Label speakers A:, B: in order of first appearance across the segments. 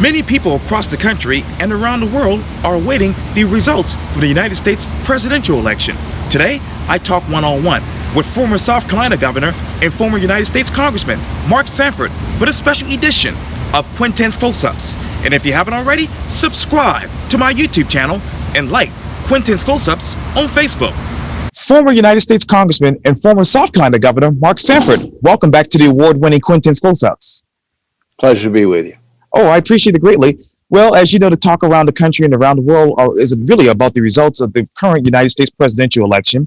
A: Many people across the country and around the world are awaiting the results for the United States presidential election. Today, I talk one-on-one with former South Carolina Governor and former United States Congressman Mark Sanford for this special edition of Quintin's Close-Ups. And if you haven't already, subscribe to my YouTube channel and like Quintin's Close-Ups on Facebook. Former United States Congressman and former South Carolina Governor Mark Sanford, welcome back to the award-winning Quintin's Close-Ups.
B: Pleasure to be with you.
A: Oh, I appreciate it greatly. Well, as you know, the talk around the country and around the world is really about the results of the current United States presidential election.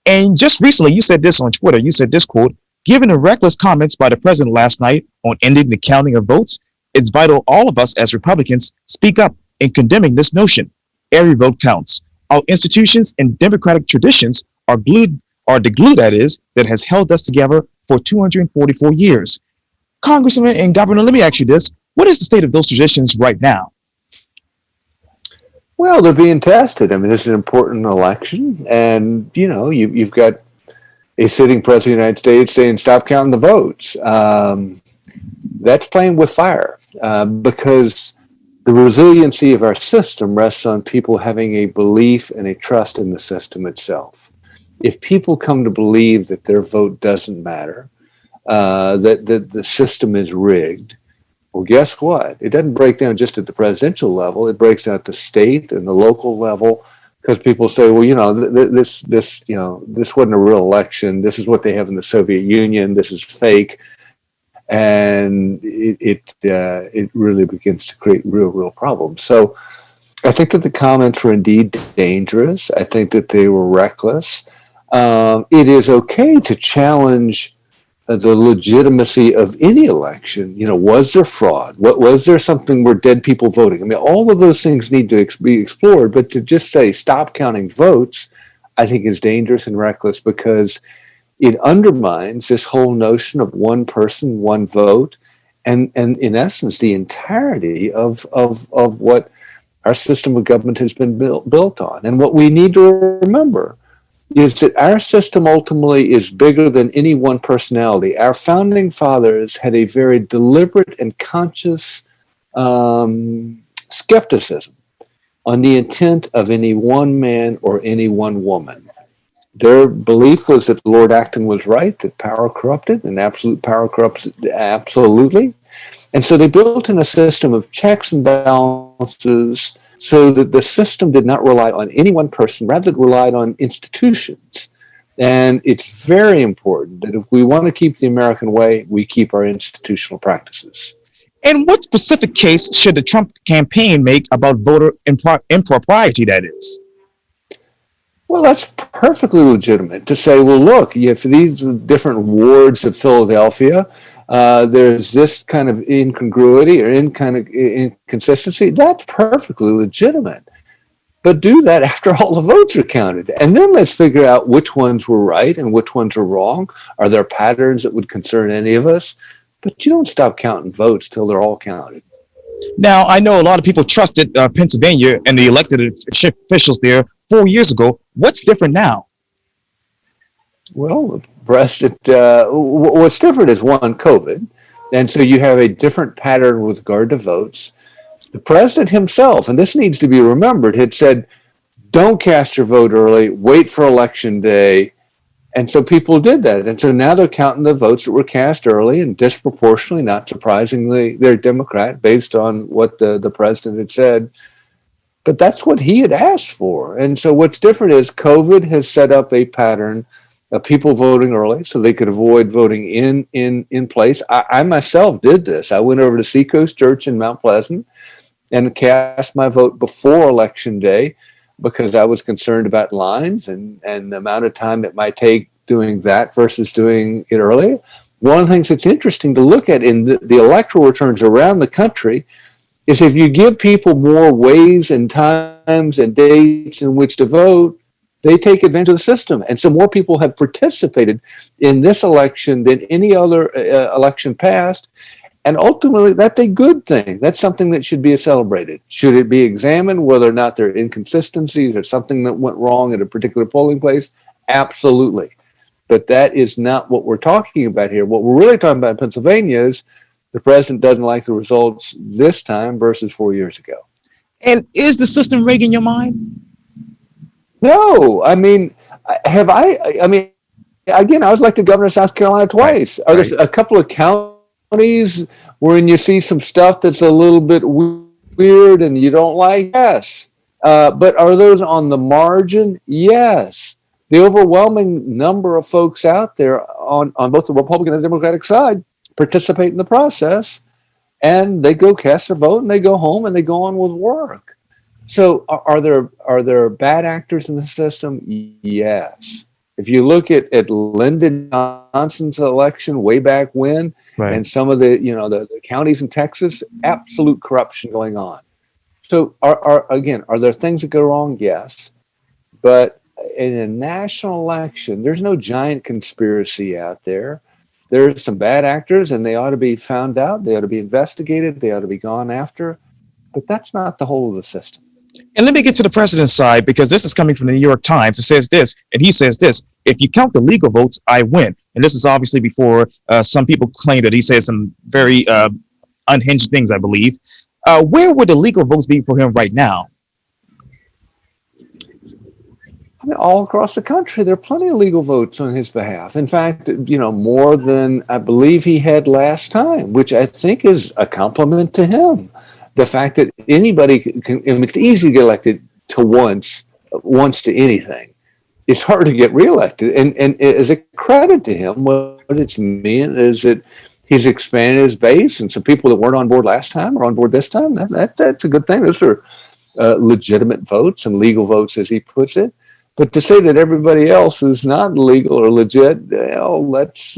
A: And just recently, you said this on Twitter. You said this quote, "Given the reckless comments by the president last night on ending the counting of votes, it's vital all of us as Republicans speak up in condemning this notion. Every vote counts. Our institutions and democratic traditions are the glue that is, that has held us together for 244 years. Congressman and Governor, let me ask you this. What is the state of those traditions right now?"
B: Well, they're being tested. I mean, this is an important election, and you've got a sitting president of the United States saying, "Stop counting the votes." That's playing with fire because the resiliency of our system rests on people having a belief and a trust in the system itself. If people come to believe that their vote doesn't matter, that the system is rigged, well, guess what? It doesn't break down just at the presidential level. It breaks down at the state and the local level because people say, well, this wasn't a real election. This is what they have in the Soviet Union. This is fake. And it really begins to create real problems. So I think that the comments were indeed dangerous. I think that they were reckless. It is okay to challenge the legitimacy of any election. Was there fraud? Was there something where dead people voting? I mean, all of those things need to be explored, but to just say stop counting votes, I think is dangerous and reckless because it undermines this whole notion of one person, one vote, and in essence, the entirety of what our system of government has been built on. And what we need to remember is that our system ultimately is bigger than any one personality. Our founding fathers had a very deliberate and conscious skepticism on the intent of any one man or any one woman. Their belief was that Lord Acton was right, that power corrupted, and absolute power corrupts absolutely. And so they built in a system of checks and balances so that the system did not rely on any one person, rather it relied on institutions. And it's very important that if we want to keep the American way, we keep our institutional practices.
A: And what specific case should the Trump campaign make about voter impropriety, that is?
B: Well, that's perfectly legitimate to say, well, look, if these different wards of Philadelphia, there's this kind of incongruity or inconsistency, that's perfectly legitimate. But do that after all the votes are counted. And then let's figure out which ones were right and which ones are wrong. Are there patterns that would concern any of us? But you don't stop counting votes till they're all counted.
A: Now, I know a lot of people trusted Pennsylvania and the elected officials there 4 years ago. What's different now?
B: Well, what's different is one, COVID. And so you have a different pattern with regard to votes. The president himself, and this needs to be remembered, had said, don't cast your vote early, wait for election day. And so people did that. And so now they're counting the votes that were cast early, and disproportionately, not surprisingly, they're Democrat based on what the president had said. But that's what he had asked for. And so what's different is COVID has set up a pattern of people voting early so they could avoid voting in place. I myself did this. I went over to Seacoast Church in Mount Pleasant and cast my vote before Election Day because I was concerned about lines and the amount of time it might take doing that versus doing it early. One of the things that's interesting to look at in the electoral returns around the country is if you give people more ways and times and dates in which to vote, they take advantage of the system. And so more people have participated in this election than any other election past. And ultimately, that's a good thing. That's something that should be celebrated. Should it be examined whether or not there are inconsistencies or something that went wrong at a particular polling place? Absolutely. But that is not what we're talking about here. What we're really talking about in Pennsylvania is The president doesn't like the results this time versus 4 years ago.
A: And is the system rigged in your mind?
B: No, I mean, have I mean, again, I was elected governor of South Carolina
A: Right,
B: twice. Are
A: right.
B: there a couple of counties wherein you see some stuff that's a little bit weird and you don't like? Yes. But are those on the margin? Yes. The overwhelming number of folks out there on both the Republican and Democratic side participate in the process, and they go cast their vote and they go home and they go on with work. So are there bad actors in the system? Yes. If you look at Lyndon Johnson's election way back when,
A: Right.
B: and some of the counties in Texas, absolute corruption going on. So are there things that go wrong? Yes. But in a national election, there's no giant conspiracy out there. There's some bad actors and they ought to be found out. They ought to be investigated. They ought to be gone after. But that's not the whole of the system.
A: And let me get to the president's side, because this is coming from the New York Times. It says this, and he says this: if you count the legal votes, I win. And this is obviously before some people claim that he said some very unhinged things, I believe. Where would the legal votes be for him right now?
B: I mean, all across the country, there are plenty of legal votes on his behalf. In fact, more than I believe he had last time, which I think is a compliment to him. The fact that anybody can, I mean, it's easy to get elected to once to anything. It's hard to get reelected. And as a credit to him, what it's meant is that he's expanded his base, and some people that weren't on board last time are on board this time. That's a good thing. Those are legitimate votes and legal votes, as he puts it. But to say that everybody else is not legal or legit, that's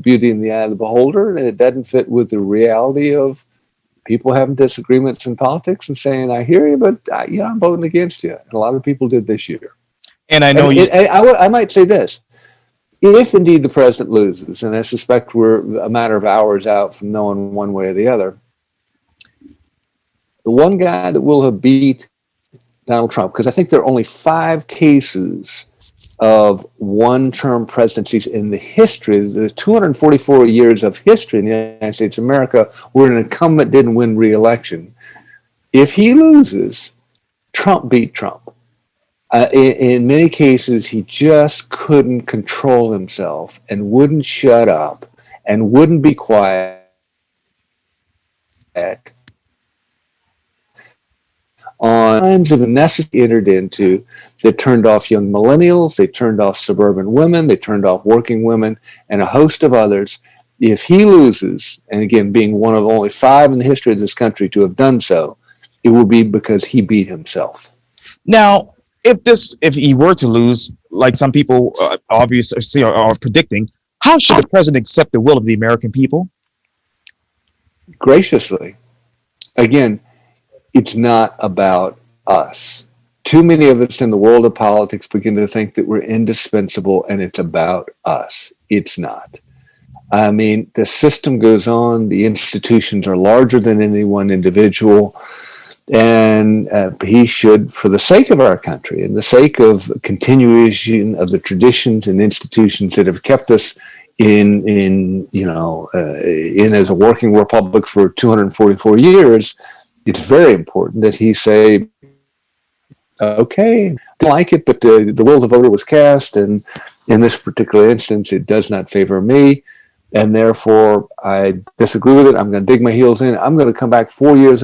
B: beauty in the eye of the beholder. And it doesn't fit with the reality of people having disagreements in politics and saying, I hear you, but I'm voting against you. And a lot of people did this year.
A: And I know
B: I might say this. If indeed the president loses, and I suspect we're a matter of hours out from knowing one way or the other, the one guy that will have beat Donald Trump, because I think there are only 5 cases of one-term presidencies in the history, the 244 years of history in the United States of America, where an incumbent didn't win re-election. If he loses, Trump beat Trump. In many cases, he just couldn't control himself and wouldn't shut up and wouldn't be quiet. On kinds of necessity entered into that turned off young millennials, they turned off suburban women, they turned off working women, and a host of others. If he loses, and again, being one of only 5 in the history of this country to have done so, it will be because he beat himself.
A: now, if he were to lose, like some people obviously are predicting, how should the president accept the will of the American people?
B: Graciously. Again, it's not about us. Too many of us in the world of politics begin to think that we're indispensable and it's about us. It's not. I mean, the system goes on. The institutions are larger than any one individual. And he should, for the sake of our country and the sake of continuation of the traditions and institutions that have kept us in as a working republic for 244 years, it's very important that he say, okay, I like it, but the will of the voter was cast, and in this particular instance, it does not favor me, and therefore I disagree with it. I'm going to dig my heels in. I'm going to come back 4 years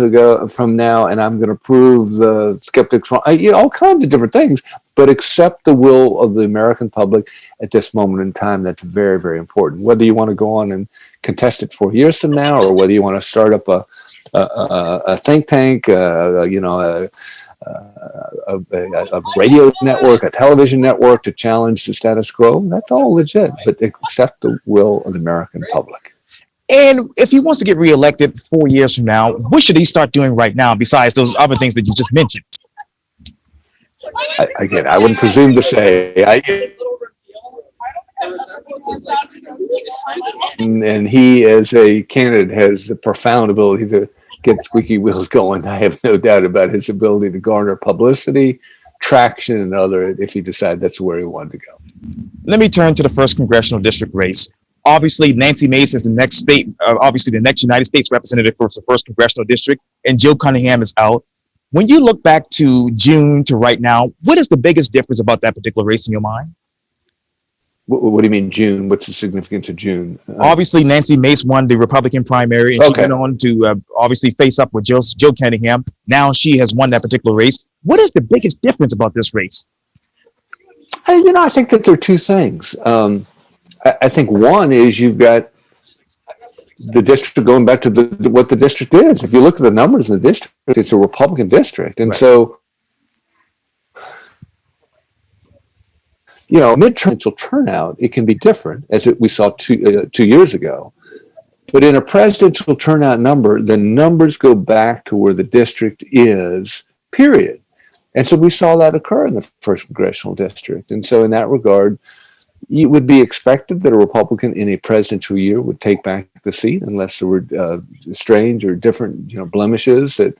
B: from now, and I'm going to prove the skeptics wrong. All kinds of different things, but accept the will of the American public at this moment in time. That's very, very important. Whether you want to go on and contest it 4 years from now, or whether you want to start up a think tank, a radio network, a television network to challenge the status quo, that's all legit, but accept the will of the American public.
A: And if he wants to get reelected 4 years from now, what should he start doing right now besides those other things that you just mentioned?
B: I wouldn't presume to say. And he, as a candidate, has the profound ability to get squeaky wheels going. I have no doubt about his ability to garner publicity, traction, and other if he decides that's where he wanted to go.
A: Let me turn to the first congressional district race. Obviously, Nancy Mace is the next obviously the next United States representative for the first congressional district, and Joe Cunningham is out. When you look back to June to right now, what is the biggest difference about that particular race in your mind?
B: What do you mean June? What's the significance of June?
A: Obviously, Nancy Mace won the Republican primary, and she
B: Okay.
A: went on to obviously face up with Joe Cunningham. Now she has won that particular race. What is the biggest difference about this race?
B: I think that there are two things. I think one is you've got the district going back to what the district is. If you look at the numbers in the district, it's a Republican district, and
A: Right.
B: so midterm turnout, it can be different, as we saw 2 years ago. But in a presidential turnout number, the numbers go back to where the district is, period. And so we saw that occur in the first congressional district. And so in that regard, it would be expected that a Republican in a presidential year would take back the seat unless there were strange or different blemishes that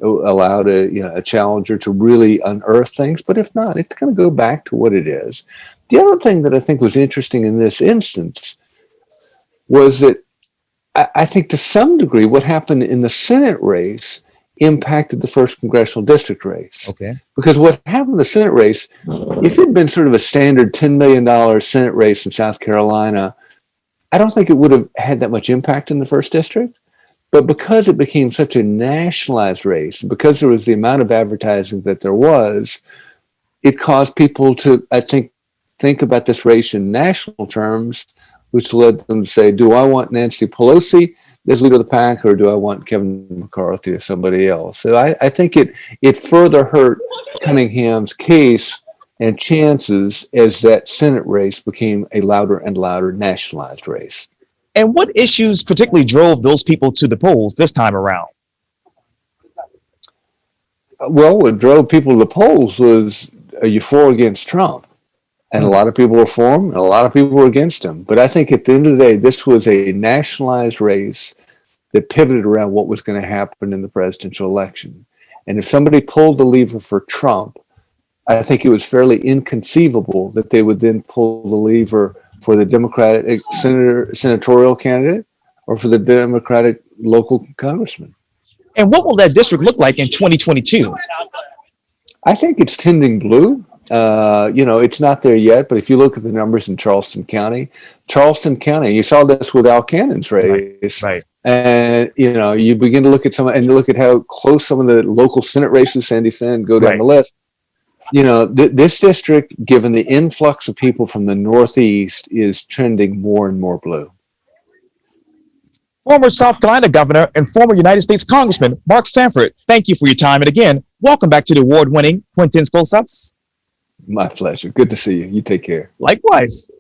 B: allowed a challenger to really unearth things. But if not, it's going to go back to what it is. The other thing that I think was interesting in this instance was that I think to some degree what happened in the Senate race impacted the first congressional district race.
A: Okay.
B: Because what happened in the Senate race, if it had been sort of a standard $10 million Senate race in South Carolina, I don't think it would have had that much impact in the first district. But because it became such a nationalized race, because there was the amount of advertising that there was, it caused people to, I think about this race in national terms, which led them to say, do I want Nancy Pelosi as leader of the pack, or do I want Kevin McCarthy or somebody else? So I think it further hurt Cunningham's case and chances as that Senate race became a louder and louder nationalized race.
A: And what issues particularly drove those people to the polls this time around?
B: Well, what drove people to the polls was a euphoria against Trump. And a lot of people were for him, and a lot of people were against him. But I think at the end of the day, this was a nationalized race that pivoted around what was going to happen in the presidential election. And if somebody pulled the lever for Trump, I think it was fairly inconceivable that they would then pull the lever for the Democratic senatorial candidate or for the Democratic local congressman.
A: And what will that district look like in 2022?
B: I think it's tending blue. It's not there yet, but if you look at the numbers in Charleston County, you saw this with Al Cannon's race.
A: Right.
B: And, you begin to look at and you look at how close some of the local Senate races, Sandy Finn, go down the list. This district, given the influx of people from the Northeast, is trending more and more blue.
A: Former South Carolina governor and former United States Congressman Mark Sanford, thank you for your time. And again, welcome back to the award-winning Quintin's Close-Ups.
B: My pleasure. Good to see you. You take care.
A: Likewise.